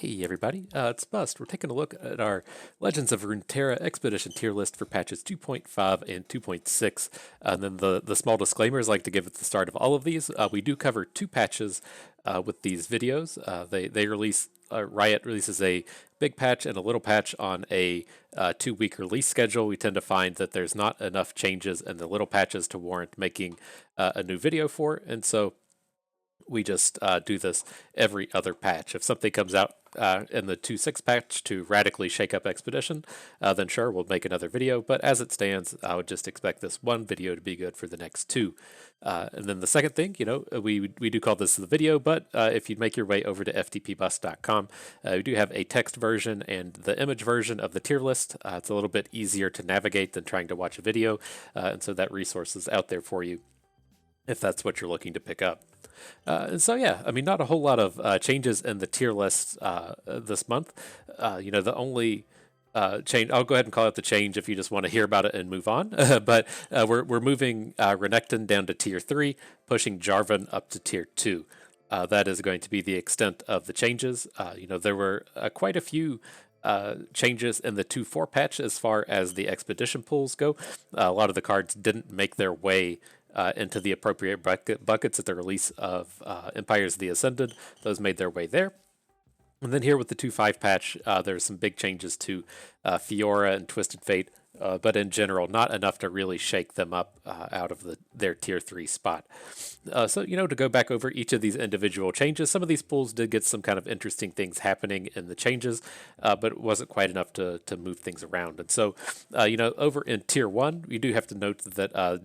Hey everybody, it's Bust. We're taking a look at our Legends of Runeterra Expedition tier list for patches 2.5 and 2.6. And then the small disclaimers I like to give at the start of all of these. We do cover two patches with these videos. They release, Riot releases a big patch and a little patch on a 2-week release schedule. We tend to find that there's not enough changes in the little patches to warrant making a new video for, and so we just do this every other patch. If something comes out in the 2.6 patch to radically shake up Expedition, then sure, we'll make another video. But as it stands, I would just expect this one video to be good for the next two. And then the second thing, we do call this the video, but if you make your way over to ftpbus.com, we do have a text version and the image version of the tier list. It's a little bit easier to navigate than trying to watch a video, and so that resource is out there for you if that's what you're looking to pick up. And so, yeah, I mean, not a whole lot of changes in the tier list this month. The only change, I'll go ahead and call it the change if you just want to hear about it and move on. But we're moving Renekton down to tier 3, pushing Jarvan up to tier 2. That is going to be the extent of the changes. There were quite a few changes in the 2.4 patch as far as the expedition pools go. A lot of the cards didn't make their way into the appropriate buckets at the release of Empires of the Ascended. Those made their way there. And then here with the 2.5 patch, there's some big changes to Fiora and Twisted Fate, but in general, not enough to really shake them up out of their tier 3 spot. So, to go back over each of these individual changes, some of these pools did get some kind of interesting things happening in the changes, but it wasn't quite enough to move things around. And so, over in tier 1, we do have to note that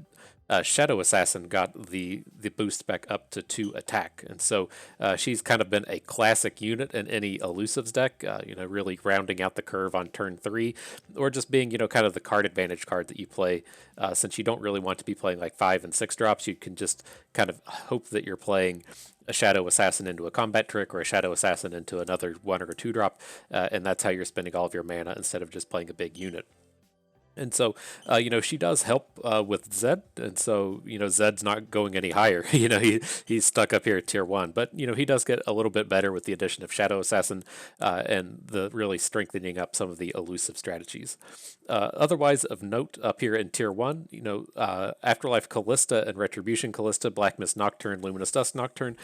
Shadow Assassin got the boost back up to 2 attack, and so she's kind of been a classic unit in any elusives deck, really rounding out the curve on turn 3, or just being, kind of the card advantage card that you play, since you don't really want to be playing like 5 and 6 drops. You can just kind of hope that you're playing a Shadow Assassin into a combat trick or a Shadow Assassin into another 1 or 2 drop, and that's how you're spending all of your mana instead of just playing a big unit. And so, she does help with Zed, and so, Zed's not going any higher. He's stuck up here at tier 1, but, he does get a little bit better with the addition of Shadow Assassin and the really strengthening up some of the elusive strategies. Otherwise, of note up here in tier 1, Afterlife Callista and Retribution Callista, Black Mist Nocturne, Luminous Dust Nocturne,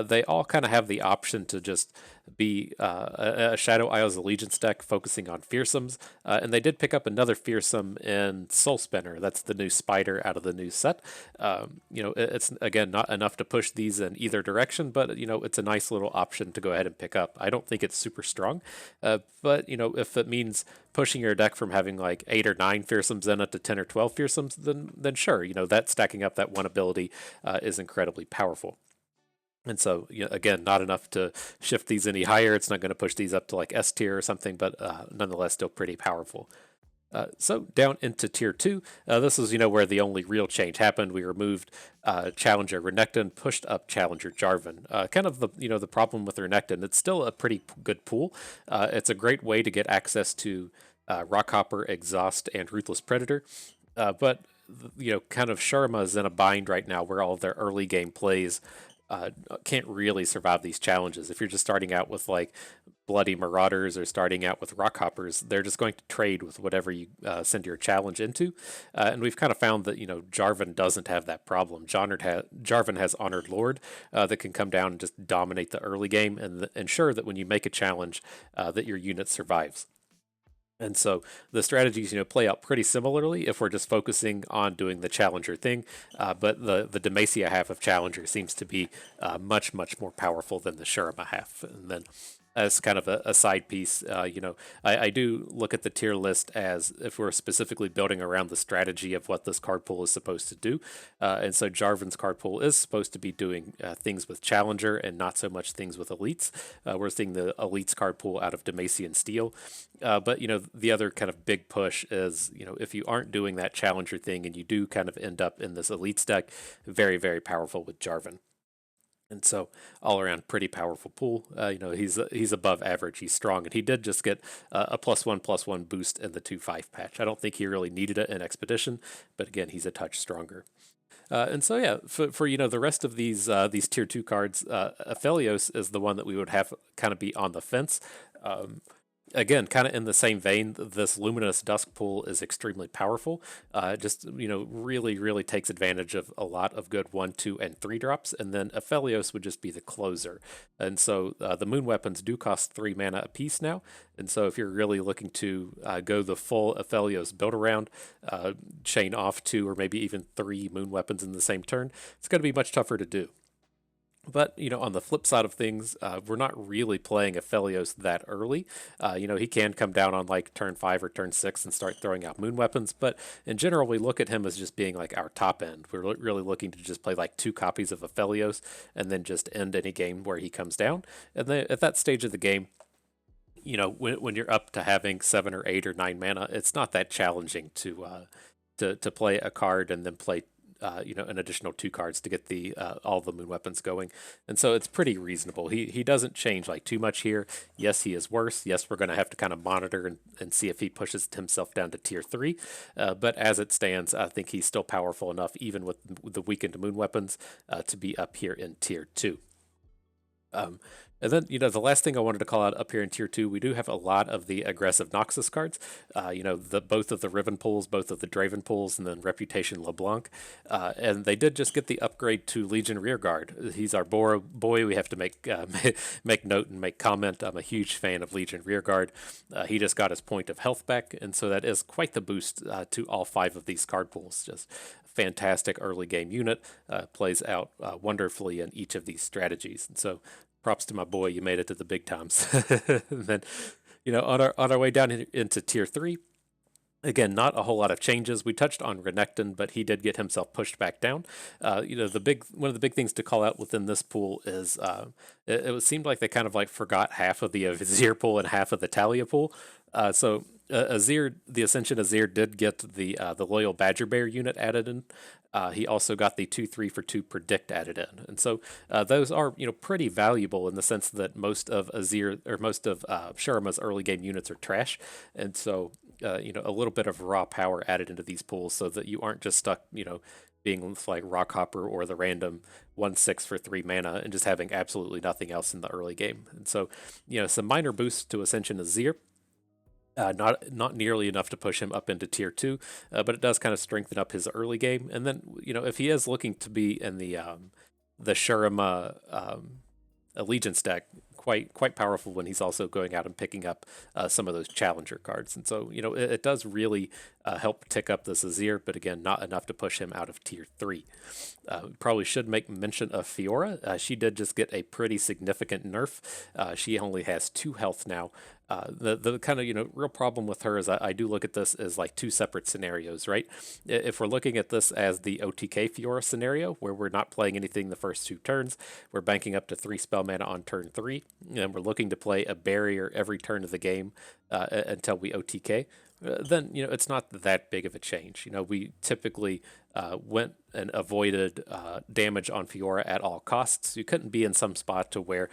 they all kind of have the option to just be a Shadow Isles Allegiance deck focusing on fearsomes, and they did pick up another fearsome in Soul Spinner. That's the new spider out of the new set. It's again not enough to push these in either direction, but it's a nice little option to go ahead and pick up. I don't think it's super strong, but if it means pushing your deck from having like 8 or 9 fearsomes in it to 10 or 12 fearsomes, then sure, that stacking up that one ability is incredibly powerful. And so, again, not enough to shift these any higher. It's not going to push these up to like S tier or something, but nonetheless, still pretty powerful. So down into tier 2, this is, where the only real change happened. We removed Challenger Renekton, pushed up Challenger Jarvan. Kind of the problem with Renekton, it's still a pretty good pool. It's a great way to get access to Rockhopper, Exhaust, and Ruthless Predator. But, kind of Sharma is in a bind right now where all of their early game plays can't really survive these challenges. If you're just starting out with like Bloody Marauders or starting out with Rockhoppers, they're just going to trade with whatever you send your challenge into. And we've kind of found that, Jarvan doesn't have that problem. Jarvan has Honored Lord that can come down and just dominate the early game and ensure that when you make a challenge that your unit survives. And so the strategies, play out pretty similarly if we're just focusing on doing the Challenger thing. But the Demacia half of Challenger seems to be much, much more powerful than the Shurima half. And then as kind of a side piece, I do look at the tier list as if we're specifically building around the strategy of what this card pool is supposed to do. And so Jarvan's card pool is supposed to be doing things with Challenger and not so much things with Elites. We're seeing the Elites card pool out of Demacian Steel. But, the other kind of big push is, if you aren't doing that Challenger thing and you do kind of end up in this Elites deck, very, very powerful with Jarvan. And so all around pretty powerful pool. He's above average. He's strong, and he did just get a +1/+1 boost in the 2.5 patch. I don't think he really needed it in Expedition, but again, he's a touch stronger. And so yeah, for the rest of these tier 2 cards, Aphelios is the one that we would have kind of be on the fence. Um, Again, kind of in the same vein, this Luminous Dusk pool is extremely powerful. Just really, really takes advantage of a lot of good 1, 2, and 3 drops, and then Aphelios would just be the closer. And so the Moon Weapons do cost 3 mana apiece now, and so if you're really looking to go the full Aphelios build around, chain off 2 or maybe even 3 Moon Weapons in the same turn, it's going to be much tougher to do. But on the flip side of things, we're not really playing Aphelios that early. He can come down on like turn 5 or turn 6 and start throwing out moon weapons. But in general, we look at him as just being like our top end. We're really looking to just play like 2 copies of Aphelios and then just end any game where he comes down. And then at that stage of the game, when you're up to having 7 or 8 or 9 mana, it's not that challenging to play a card and then play an additional 2 cards to get the all the moon weapons going, and so it's pretty reasonable. He doesn't change like too much here. Yes, he is worse. Yes, we're going to have to kind of monitor and see if he pushes himself down to tier 3. But as it stands, I think he's still powerful enough, even with the weakened moon weapons, to be up here in tier 2. Um, and then, the last thing I wanted to call out up here in tier 2, we do have a lot of the aggressive Noxus cards. Both of the Riven pools, both of the Draven pools, and then Reputation LeBlanc. And they did just get the upgrade to Legion Rearguard. He's our boy. We have to make note and make comment. I'm a huge fan of Legion Rearguard. He just got his point of health back, and so that is quite the boost to all 5 of these card pools. Just fantastic early game unit, plays out wonderfully in each of these strategies. And so props to my boy, you made it to the big times. And then, on our way down into tier 3, again, not a whole lot of changes. We touched on Renekton, but he did get himself pushed back down. One of the big things to call out within this pool is it seemed like they kind of like forgot half of the Azir pool and half of the Talia pool. So Azir, the Ascension Azir, did get the Loyal Badger Bear unit added in. He also got the 2/3 for 2 predict added in, and so those are pretty valuable in the sense that most of Azir or most of Shurama's early game units are trash, and so a little bit of raw power added into these pools so that you aren't just stuck being with like Rockhopper or the random 1/6 for 3 mana and just having absolutely nothing else in the early game. And so some minor boosts to Ascension Azir. Not nearly enough to push him up into tier 2, but it does kind of strengthen up his early game. And then if he is looking to be in the Shurima Allegiance deck, quite powerful when he's also going out and picking up some of those challenger cards. And so it does really help tick up this Azir, but again, not enough to push him out of tier 3. Probably should make mention of Fiora. She did just get a pretty significant nerf. She only has 2 health now. The kind of real problem with her is I do look at this as like 2 separate scenarios, right? If we're looking at this as the OTK Fiora scenario, where we're not playing anything the first 2 turns, we're banking up to 3 spell mana on turn 3, and we're looking to play a barrier every turn of the game until we OTK. Then it's not that big of a change. We typically went and avoided damage on Fiora at all costs. You couldn't be in some spot to where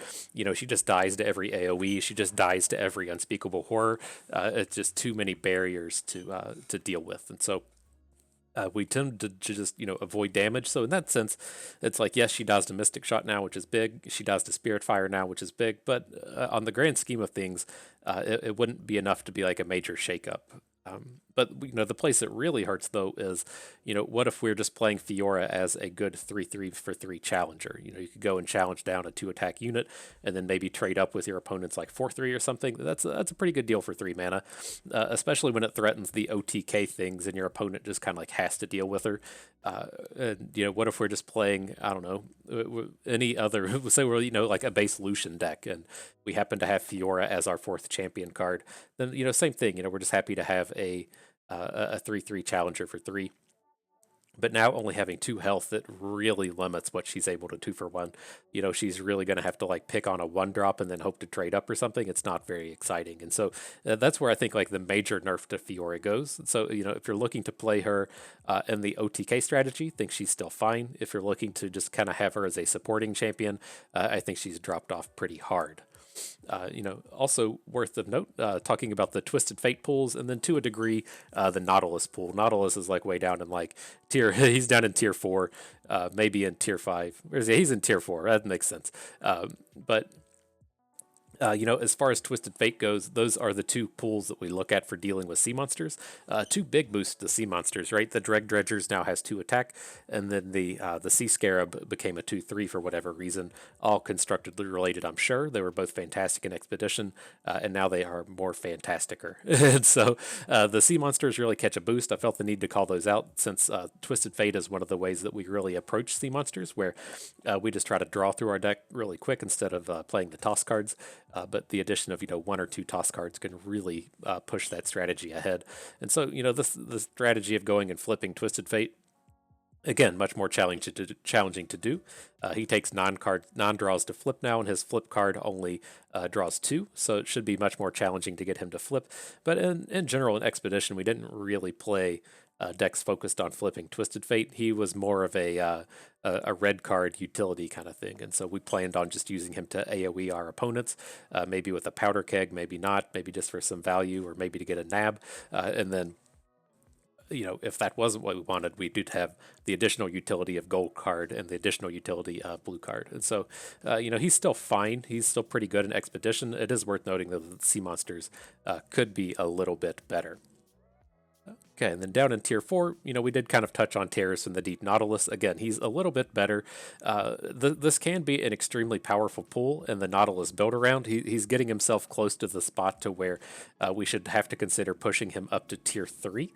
she just dies to every AOE, she just dies to every unspeakable horror. It's just too many barriers to deal with, and so we tend to just avoid damage. So in that sense, it's like, yes, she dies to Mystic Shot now, which is big. She dies to Spirit Fire now, which is big. But on the grand scheme of things, it wouldn't be enough to be like a major shakeup. But the place it really hurts though is, what if we're just playing Fiora as a good 3/3 for 3 challenger? You could go and challenge down a 2 attack unit, and then maybe trade up with your opponent's like 4/3 or something. That's a pretty good deal for 3 mana, especially when it threatens the OTK things, and your opponent just kind of like has to deal with her. And what if we're just playing, I don't know, any other, say we're like a base Lucian deck, and we happen to have Fiora as our 4th champion card? Then same thing. We're just happy to have a 3/3 challenger for 3. But now only having 2 health, it really limits what she's able to 2 for 1. She's really going to have to like pick on a 1-drop and then hope to trade up or something. It's not very exciting. And so that's where I think like the major nerf to Fiora goes. So, if you're looking to play her in the OTK strategy, I think she's still fine. If you're looking to just kind of have her as a supporting champion, I think she's dropped off pretty hard. Also worth of note, talking about the Twisted Fate pools, and then to a degree, the Nautilus pool. Nautilus is like way down in like tier. He's down in tier 4, maybe in tier 5. Or he's in tier 4. That makes sense. But as far as Twisted Fate goes, those are the two pools that we look at for dealing with sea monsters. Two big boosts to sea monsters, right? The Dreg Dredgers now has 2 attack, and then the Sea Scarab became a 2/3 for whatever reason. All constructively related, I'm sure. They were both fantastic in Expedition, and now they are more fantasticer. And so the sea monsters really catch a boost. I felt the need to call those out since Twisted Fate is one of the ways that we really approach sea monsters, where we just try to draw through our deck really quick instead of playing the toss cards. But the addition of 1 or 2 toss cards can really push that strategy ahead. And so the strategy of going and flipping Twisted Fate, again, much more challenging to do. He takes non-draws to flip now, and his flip card only draws 2, so it should be much more challenging to get him to flip. But in general, in Expedition, we didn't really play decks focused on flipping Twisted Fate. He was more of a red card utility kind of thing, and so we planned on just using him to AoE our opponents, maybe with a powder keg, maybe not, maybe just for some value, or maybe to get a nab, and then if that wasn't what we wanted, we did have the additional utility of gold card and the additional utility of blue card. And so, he's still fine. He's still pretty good in Expedition. It is worth noting that the sea monsters could be a little bit better. Okay, and then down in tier 4, we did kind of touch on Terrace and the Deep Nautilus. Again, he's a little bit better. This can be an extremely powerful pool in the Nautilus build around. He's getting himself close to the spot to where we should have to consider pushing him up to tier 3.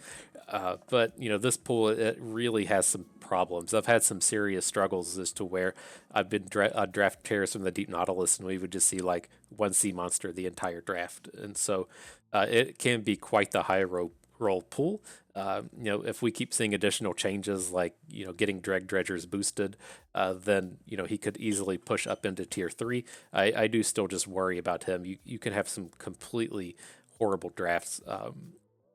But this pool, it really has some problems. I've had some serious struggles as to where I've been draft Terrace from the Deep Nautilus, and we would just see like one sea monster the entire draft. And so it can be quite the high roll pool. If we keep seeing additional changes like getting Dreg Dredgers boosted, then he could easily push up into tier 3. I do still just worry about him. You can have some completely horrible drafts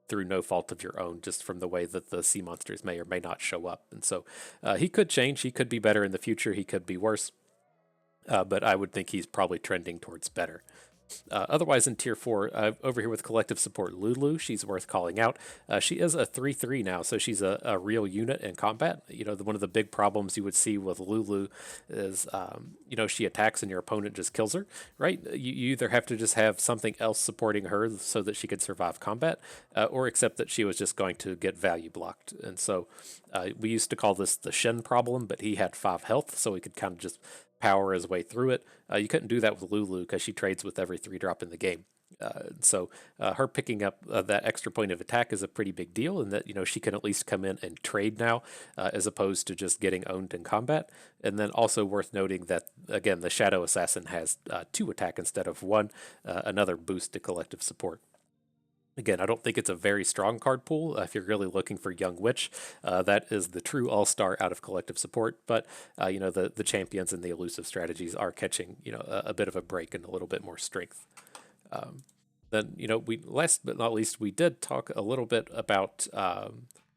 through no fault of your own, just from the way that the sea monsters may or may not show up. And so he could change. He could be better in the future. He could be worse. But I would think he's probably trending towards better. Otherwise, in tier 4, over here with collective support Lulu, she's worth calling out. She is a 3/3 now, so she's a real unit in combat. One of the big problems you would see with Lulu is, she attacks and your opponent just kills her, right? You either have to just have something else supporting her so that she could survive combat, or accept that she was just going to get value blocked. And so we used to call this the Shen problem, but he had 5 health, so he could kind of just power his way through it. You couldn't do that with Lulu because she trades with every 3-drop in the game. So her picking up that extra point of attack is a pretty big deal, and that she can at least come in and trade now, as opposed to just getting owned in combat. And then also worth noting that again the Shadow Assassin has 2 attack instead of 1, another boost to collective support. Again, I don't think it's a very strong card pool. If you're really looking for Young Witch, that is the true all-star out of collective support. But the champions and the elusive strategies are catching a bit of a break and a little bit more strength. Then we last but not least we did talk a little bit about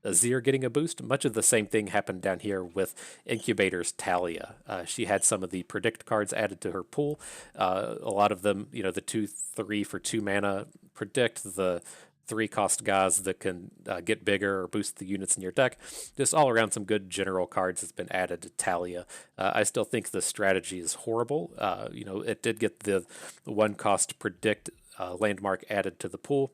Azir getting a boost. Much of the same thing happened down here with Incubator's Talia. She had some of the predict cards added to her pool. A lot of them, the 2/3 for 2 mana predict, the 3-cost guys that can get bigger or boost the units in your deck. Just all around some good general cards that's been added to Talia. I still think the strategy is horrible. It did get the 1-cost predict landmark added to the pool.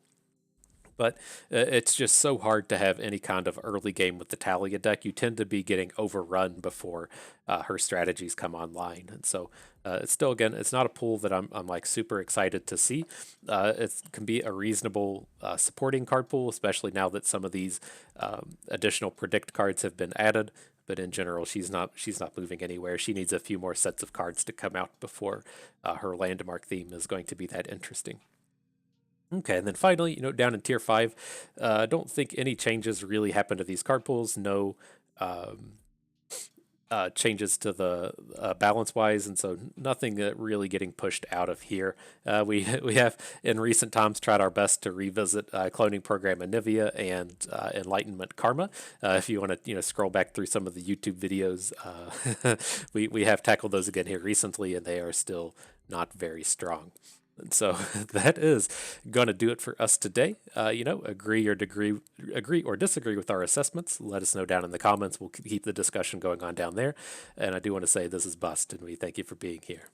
But it's just so hard to have any kind of early game with the Talia deck. You tend to be getting overrun before her strategies come online. And so it's still, again, it's not a pool that I'm like super excited to see. It can be a reasonable supporting card pool, especially now that some of these additional predict cards have been added. But in general, she's not moving anywhere. She needs a few more sets of cards to come out before her landmark theme is going to be that interesting. Okay, and then finally, down in tier 5, I don't think any changes really happened to these card pools. No changes to the balance-wise, and so nothing really getting pushed out of here. We have, in recent times, tried our best to revisit Cloning Program Anivia and Enlightenment Karma. If you want to scroll back through some of the YouTube videos, we have tackled those again here recently, and they are still not very strong. And so that is going to do it for us today. Agree or disagree with our assessments. Let us know down in the comments. We'll keep the discussion going on down there. And I do want to say this is Bust, and we thank you for being here.